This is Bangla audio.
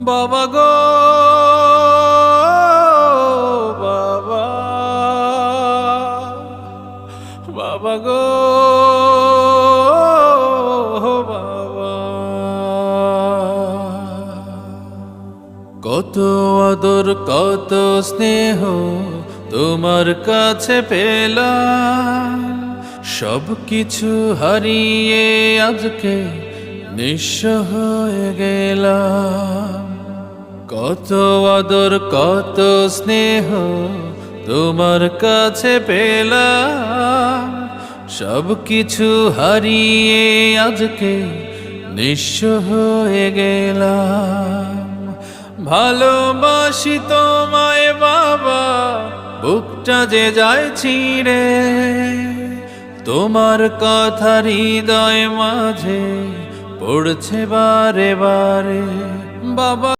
বাবা গো বাবা, বাবা গো বাবা। কত আদর কত স্নেহ তোমার কাছে পেলাম, সব কিছু হারিয়ে আজকে নিঃস্ব হয়ে গেলাম। কত আদর কত স্নেহ তোমার কাছে পেলাম, সব কিছু হারিয়ে আজকে নিঃস্ব হয়ে গেলাম। ভালোবাসি তোমায় বাবা, বুকটা যে যায় ছিঁড়ে, তোমার কথা হৃদয় মাঝে পড়ছে বারে বারে। বাবা